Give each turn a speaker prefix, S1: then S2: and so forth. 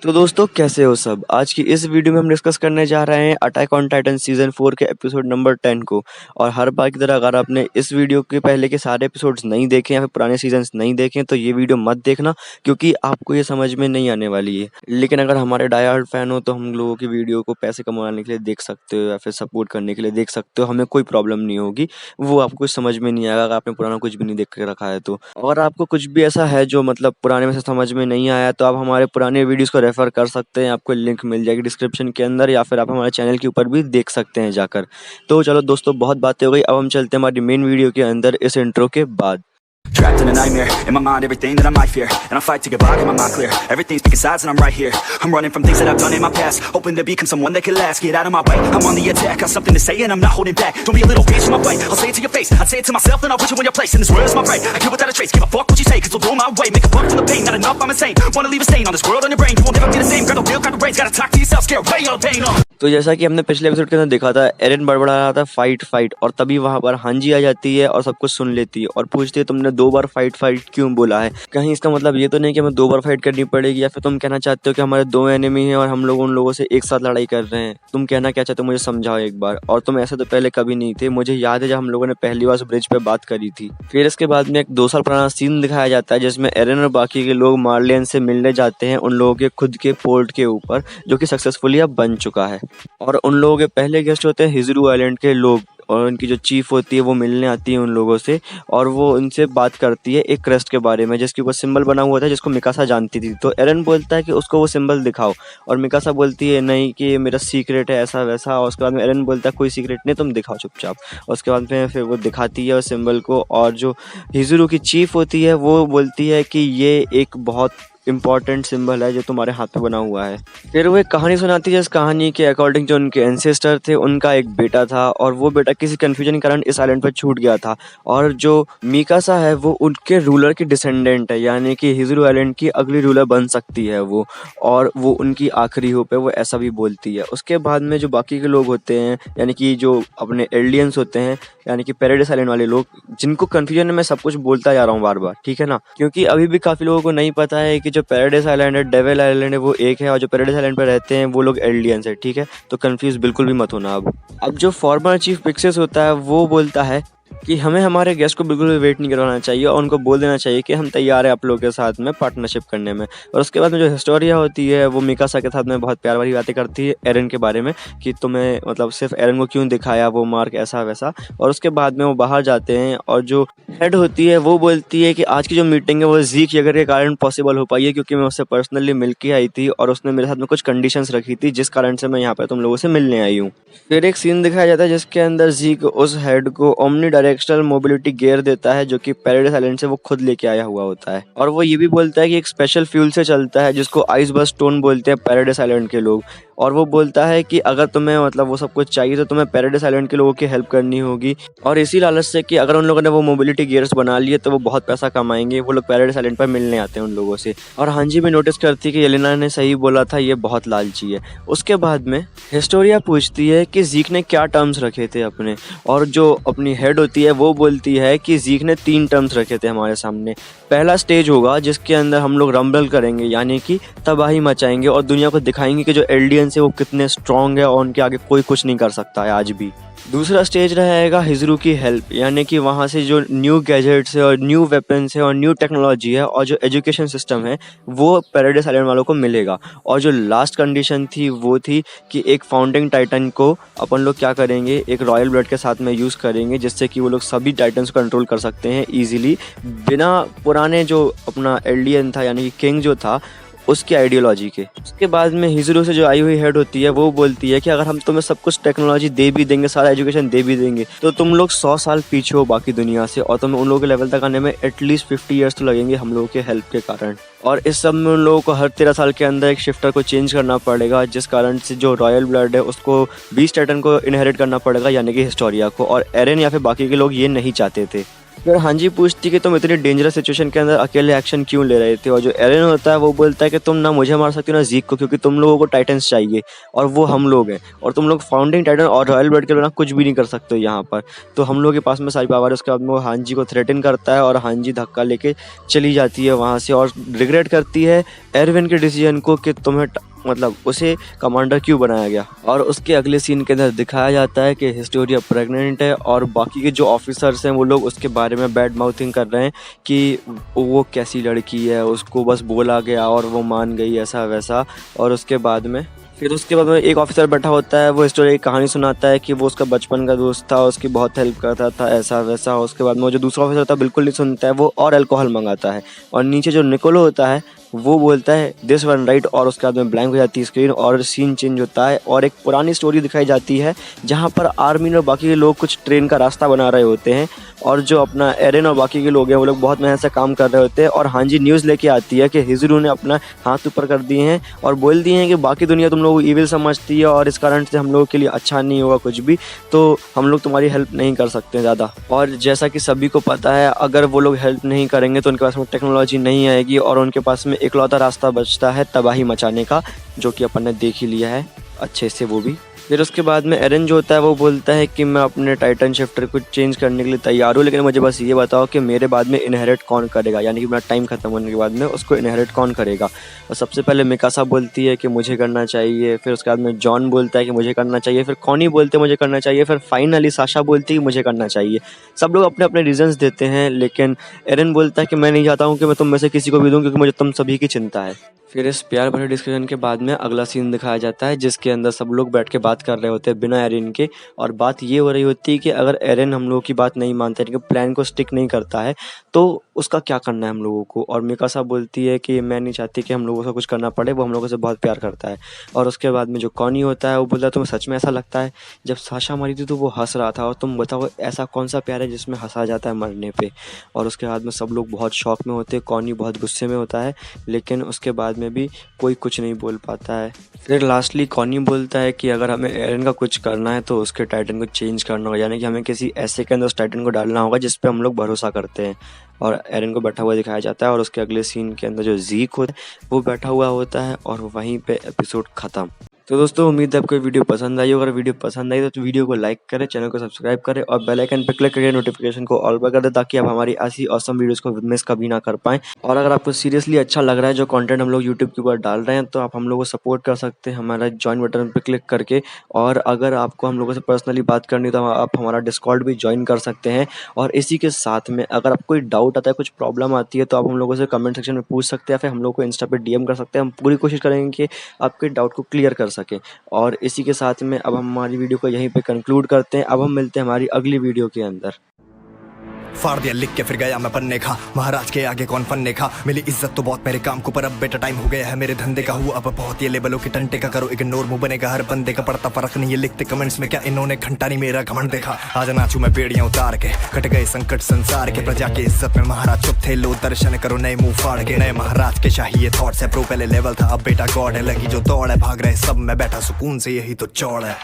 S1: तो दोस्तों कैसे हो सब। आज की इस वीडियो में हम डिस्कस करने जा रहे हैं अटैक ऑन टाइटन सीजन 4 के एपिसोड नंबर 10 को। और हर बार की तरह अगर आपने इस वीडियो के पहले के सारे एपिसोड्स नहीं देखे या फिर पुराने सीजन्स नहीं देखे तो ये वीडियो मत देखना, क्योंकि आपको ये समझ में नहीं आने वाली है। लेकिन अगर हमारे डाई हार्ड फैन हो तो हम लोगों की वीडियो को पैसे कमाने के लिए देख सकते हो या फिर सपोर्ट करने के लिए देख सकते हो, हमें कोई प्रॉब्लम नहीं होगी। वो आपको कुछ समझ में नहीं आएगा अगर आपने पुराना कुछ भी नहीं देख के रखा है तो। और आपको कुछ भी ऐसा है जो मतलब पुराने में से समझ में नहीं आया तो आप हमारे पुराने वीडियोस को रेफर कर सकते हैं, आपको लिंक मिल जाएगी डिस्क्रिप्शन के अंदर, या फिर आप हमारे चैनल के ऊपर भी देख सकते हैं जाकर। तो चलो दोस्तों, बहुत बातें हो गई, अब हम चलते हैं हमारी मेन वीडियो के अंदर इस इंट्रो के बाद।
S2: Trapped in a nightmare, in my mind everything that I might fear. And I fight to get by, get my mind clear. Everything's picking sides and I'm right here. I'm running from things that I've done in my past, hoping to become someone that can last. Get out of my way, I'm on the attack. Got something to say and I'm not holding back. Don't be a little bitch in my way, I'll say it to your face. I'd say it to myself and I'll put you in your place. And this world is my prey, I kill without a trace. Give a fuck what you say, cause it'll blow my way. Make a buck from the pain, not enough, I'm insane. Wanna leave a stain on this world, on your brain. You won't ever be the same, grab the wheel, grab the reins. Gotta talk to yourself, scare away all the pain.
S1: तो जैसा कि हमने पिछले episode के अंदर देखा था, एरन बड़बड़ा रहा था फाइट फाइट, और तभी वहां पर हांजी आ जाती है और सब कुछ सुन लेती है और पूछती है तुमने 2 बार फाइट फाइट क्यों बोला है। कहीं इसका मतलब ये तो नहीं कि हमें 2 बार फाइट करनी पड़ेगी, या फिर तुम कहना चाहते हो कि हमारे 2 एनिमी हैं और हम लोग उन लोगों से एक साथ लड़ाई कर रहे हैं। तुम कहना क्या चाहते हो मुझे समझाओ एक बार। और तुम ऐसे तो पहले कभी नहीं थे, मुझे याद है जब हम लोगों ने पहली बार ब्रिज पे बात करी थी। फिर इसके बाद में एक 2 साल पुराना सीन दिखाया जाता है जिसमें एरन और बाकी के लोग मार्लियन से मिलने जाते हैं उन लोगों के खुद के पोर्ट के ऊपर, जो कि सक्सेसफुली अब बन चुका है। और उन लोगों के पहले गेस्ट होते हैं हिजरू आइलैंड के लोग, और उनकी जो चीफ होती है वो मिलने आती है उन लोगों से और वो उनसे बात करती है एक क्रेस्ट के बारे में जिसके ऊपर सिंबल बना हुआ था जिसको मिकासा जानती थी। तो एरन बोलता है कि उसको वो सिंबल दिखाओ, और मिकासा बोलती है नहीं कि मेरा सीक्रेट है ऐसा वैसा। और उसके बाद में एरन बोलता है कोई सीक्रेट नहीं, तुम दिखाओ चुपचाप। और उसके बाद में फिर वो दिखाती है उस सिंबल को, और जो हिजरू की चीफ होती है वो बोलती है कि ये एक बहुत इम्पॉर्टेंट सिंबल है जो तुम्हारे हाथ पे बना हुआ है। फिर वो एक कहानी सुनाती है जिस कहानी के अकॉर्डिंग जो उनके एंसेस्टर थे उनका एक बेटा था, और वो बेटा किसी कंफ्यूजन के कारण इस आइलैंड पर छूट गया था। और जो मिकासा है वो उनके रूलर की डिसेंडेंट है, यानी कि हिजरू आइलैंड की अगली रूलर बन सकती है वो, और वो उनकी आखिरी होप है, वो ऐसा भी बोलती है। उसके बाद में जो बाकी के लोग होते हैं, यानी कि जो अपने एलियंस होते हैं, यानी कि पैराडाइस आइलैंड वाले लोग, जिनको कंफ्यूजन में मैं सब कुछ बोलता जा रहा हूँ बार बार, ठीक है ना, क्योंकि अभी भी काफी लोगों को नहीं पता है कि जो पैराडाइस आइलैंड है, डेविल आइलैंड है, वो एक है, और जो पैराडाइस आइलैंड पर रहते हैं वो लोग एलियंस है, ठीक है। तो कंफ्यूज बिल्कुल भी मत होना। अब जो फॉर्मर चीफ पिक्सेस होता है वो बोलता है कि हमें हमारे गेस्ट को बिल्कुल भी वेट नहीं करवाना चाहिए और उनको बोल देना चाहिए कि हम तैयार हैं आप लोगों के साथ में पार्टनरशिप करने में। और उसके बाद में जो हिस्टोरिया होती है वो मिकासा के साथ में बहुत प्यार वाली बातें करती है एरन के बारे में कि तुम्हें मतलब सिर्फ एरन को क्यों दिखाया वो मार्क ऐसा वैसा। और उसके बाद में वो बाहर जाते हैं, और जो हेड होती है वो बोलती है कि आज की जो मीटिंग है वो ज़ीक यगर के कारण पॉसिबल हो पाई है, क्योंकि मैं उससे पर्सनली मिल के आई थी और उसने मेरे साथ में कुछ कंडीशंस रखी थी जिस कारण से मैं यहाँ पर तुम लोगों से मिलने आई हूँ। फिर एक सीन दिखाया जाता है जिसके अंदर ज़ीक उस हेड को ओमनी डायरेक्शनल मोबिलिटी गियर देता है जो कि पैराडाइस आइलैंड से वो खुद लेके आया हुआ होता है। और वो ये भी बोलता है कि एक स्पेशल फ्यूल से चलता है जिसको आइस बर्स्ट स्टोन बोलते हैं पैराडाइस आइलैंड के लोग। और वो बोलता है कि अगर तुम्हें मतलब वो सब कुछ चाहिए तो तुम्हें पैराडाइस आइलैंड के लोगों की हेल्प करनी होगी, और इसी लालच से कि अगर उन लोगों ने वो मोबिलिटी गियर्स बना लिए तो वो बहुत पैसा कमाएंगे, वो लोग पैराडाइस आइलैंड पर मिलने आते हैं उन लोगों से। और हांजी भी नोटिस करती है कि येलेना ने सही बोला था, ये बहुत लालची है। उसके बाद में हिस्टोरिया पूछती है कि ज़ीक ने क्या टर्म्स रखे थे अपने, और जो अपनी हेड होती है वो बोलती है कि ज़ीक ने 3 टर्म्स रखे थे हमारे सामने। पहला स्टेज होगा जिसके अंदर हम लोग रंबल करेंगे, यानी कि तबाही मचाएंगे और दुनिया को दिखाएंगे कि जो एलियंस है वो कितने स्ट्रॉन्ग है और उनके आगे कोई कुछ नहीं कर सकता है आज भी। दूसरा स्टेज रहेगा हिजरू की हेल्प, यानी कि वहाँ से जो न्यू गैजेट्स है और न्यू वेपन्स है और न्यू टेक्नोलॉजी है और जो एजुकेशन सिस्टम है वो पैराडाइस आइलैंड वालों को मिलेगा। और जो लास्ट कंडीशन थी वो थी कि एक फाउंडिंग टाइटन को अपन लोग क्या करेंगे, एक रॉयल ब्लड के साथ में यूज़ करेंगे जिससे कि वो लोग सभी टाइटन्स को कंट्रोल कर सकते हैं ईजिली, बिना पुराने जो अपना एलियन था यानी कि किंग जो था उसकी आइडियोलॉजी के। उसके बाद में हिजरू से जो आई हुई हेड होती है वो बोलती है कि अगर हम तुम्हें सब कुछ टेक्नोलॉजी दे भी देंगे, सारा एजुकेशन दे भी देंगे, तो तुम लोग 100 साल पीछे हो बाकी दुनिया से, और तुम्हें उन लोगों के लेवल तक आने में एटलीस्ट 50 ईयर्स तो लगेंगे हम लोगों के हेल्प के कारण। और इस सब में उन लोगों को हर 13 साल के अंदर एक शिफ्टर को चेंज करना पड़ेगा, जिस कारण से जो रॉयल ब्लड है उसको 20 टाइटन को इनहेरिट करना पड़ेगा, यानी कि हिस्टोरिया को। और एरन या फिर बाकी के लोग ये नहीं चाहते थे। फिर हांजी पूछती कि तुम इतनी डेंजरस सिचुएशन के अंदर अकेले एक्शन क्यों ले रहे थे, और जो एरन होता है वो बोलता है कि तुम ना मुझे मार सकते हो ना ज़ीक को, क्योंकि तुम लोगों को टाइटन्स चाहिए और वो हम लोग हैं, और तुम लोग फाउंडिंग टाइटन और रॉयल ब्लड के बिना कुछ भी नहीं कर सकते हो यहाँ पर, तो हम लोगों के पास में सारी पावर है। उसके बाद में वो हांजी को थ्रेटन करता है और हांजी धक्का लेके चली जाती है वहाँ से और रिग्रेट करती है एरविन के डिसीजन को कि तुम्हें मतलब उसे कमांडर क्यों बनाया गया। और उसके अगले सीन के अंदर दिखाया जाता है कि हिस्टोरिया प्रेग्नेंट है और बाकी के जो ऑफिसर्स हैं वो लोग उसके बारे में बैड माउथिंग कर रहे हैं कि वो कैसी लड़की है, उसको बस बोला गया और वो मान गई ऐसा वैसा। और उसके बाद में एक ऑफिसर बैठा होता है, वो हिस्टोरिया की कहानी सुनाता है कि वो उसका बचपन का दोस्त था, उसकी बहुत हेल्प करता था ऐसा वैसा। उसके बाद में वो जो दूसरा ऑफिसर होता है बिल्कुल नहीं सुनता है, वो और अल्कोहल मंगाता है। और नीचे जो निकोलो होता है वो बोलता है दिस वन राइट, और उसके बाद में ब्लैंक हो जाती है स्क्रीन और सीन चेंज होता है और एक पुरानी स्टोरी दिखाई जाती है जहाँ पर आर्मीन और बाकी के लोग कुछ ट्रेन का रास्ता बना रहे होते हैं, और जो अपना एरन और बाकी के लोग हैं वो लोग बहुत मेहनत से काम कर रहे होते हैं। और हांजी न्यूज़ लेके आती है कि हिजुरू ने अपना हाथ ऊपर कर दिए हैं और बोल दिए हैं कि बाकी दुनिया तुम लोगों को ईविल समझती है और इस कारण से हम लोगों के लिए अच्छा नहीं होगा कुछ भी, तो हम लोग तुम्हारी हेल्प नहीं कर सकते ज़्यादा। और जैसा कि सभी को पता है अगर वो लोग हेल्प नहीं करेंगे तो उनके पास में टेक्नोलॉजी नहीं आएगी और उनके पास में इकलौता रास्ता बचता है तबाही मचाने का, जो कि अपन ने देख ही लिया है अच्छे से वो भी। फिर उसके बाद में एरन जो होता है वो बोलता है कि मैं अपने टाइटन शिफ्टर को चेंज करने के लिए तैयार हूँ, लेकिन मुझे बस ये बताओ कि मेरे बाद में इनहेरिट कौन करेगा, यानी कि मेरा टाइम खत्म होने के बाद में उसको इनहेरिट कौन करेगा। और सबसे पहले मिकासा बोलती है कि मुझे करना चाहिए, फिर उसके बाद में जॉन बोलता है कि मुझे करना चाहिए, फिर कॉनी बोलते हैं मुझे करना चाहिए, फिर फाइनली साशा बोलती है कि मुझे करना चाहिए। सब लोग अपने अपने रीजंस देते हैं, लेकिन एरन बोलता है कि मैं नहीं चाहता हूँ कि मैं तुम में से किसी को भी दूँ, क्योंकि मुझे तुम सभी की चिंता है। फिर इस प्यार भरे डिस्कशन के बाद में अगला सीन दिखाया जाता है जिसके अंदर सब लोग बैठ के बात कर रहे होते हैं बिना एरन के, और बात ये हो रही होती है कि अगर एरन हम लोगों की बात नहीं मानता है, प्लान को स्टिक नहीं करता है, तो उसका क्या करना है हम लोगों को। और मिकासा बोलती है कि मैं नहीं चाहती कि हम लोगों से कुछ करना पड़े, वो हम लोगों से बहुत प्यार करता है। और उसके बाद में जो कॉनी होता है वो बोलता है तुम्हें सच में ऐसा लगता है, जब साशा मरी थी तो वो हंस रहा था, और तुम बताओ ऐसा कौन सा प्यार है जिसमें हंसा जाता है मरने पे। और उसके बाद में सब लोग बहुत शौक में होते हैं, कॉनी बहुत गुस्से में होता है, लेकिन उसके बाद में भी कोई कुछ नहीं बोल पाता है। फिर लास्टली कॉनी बोलता है कि अगर हमें एरन का कुछ करना है तो उसके टाइटन को चेंज करना होगा, यानी कि हमें किसी ऐसे के अंदर उस टाइटन को डालना होगा जिस पे हम लोग भरोसा करते हैं। और एरन को बैठा हुआ दिखाया जाता है और उसके अगले सीन के अंदर जो ज़ीक होता है वो बैठा हुआ होता है और वहीं पे एपिसोड ख़त्म। तो दोस्तों उम्मीद है आपको वीडियो पसंद आई। अगर वीडियो पसंद आई तो वीडियो को लाइक करें, चैनल को सब्सक्राइब करें और बेल आइकन पर क्लिक करके नोटिफिकेशन को ऑल पर कर दें, ताकि आप हमारी ऐसी ऑसम वीडियोस को मिस कभी ना कर पाएं। और अगर आपको सीरियसली अच्छा लग रहा है जो कंटेंट हम लोग यूट्यूब के ऊपर डाल रहे हैं, तो आप हम लोगों को सपोर्ट कर सकते हैं हमारा ज्वाइन बटन पर क्लिक करके। और अगर आपको हम लोगों से पर्सनली बात करनी है तो आप हमारा डिस्कॉर्ड भी ज्वाइन कर सकते हैं। और इसी के साथ में अगर आपको कोई डाउट आता है, कुछ प्रॉब्लम आती है, तो आप हम लोगों से कमेंट सेक्शन में पूछ सकते हैं, फिर हम लोग को इंस्टा पे DM कर सकते हैं। हम पूरी कोशिश करेंगे कि आपके डाउट को क्लियर कर सकें। और इसी के साथ में अब हम हमारी वीडियो को यहीं पे कंक्लूड करते हैं। अब हम मिलते हैं हमारी अगली वीडियो के अंदर।
S3: फाड़ दिया लिख के फिर गया मैं पन्ने खा, महाराज के आगे कौन पन्ने खा। मिली इज्जत तो बहुत मेरे काम को, पर अब बेटा टाइम हो गया है मेरे धंधे का। हुआ अब बहुत ये लेवलों के टंटे का, करो इग्नोर मुंह बनेगा हर बंदे का। पड़ता फर्क नहीं ये लिखते कमेंट्स में क्या इन्होंने घंटा नहीं मेरा घमंड देखा। आज नाचू मैं बेड़ियां उतार के, कट गए संकट संसार के। प्रजा की इज्जत में महाराज चुप थे, लो दर्शन करो नए मुंह फाड़ के। नए महाराज के शाही ये थॉट्स है, प्रो पहले लेवल था अब बेटा गॉड है। लगी जो दौड़ है भाग रहे सब, मैं बैठा सुकून से यही तो चौड़ है।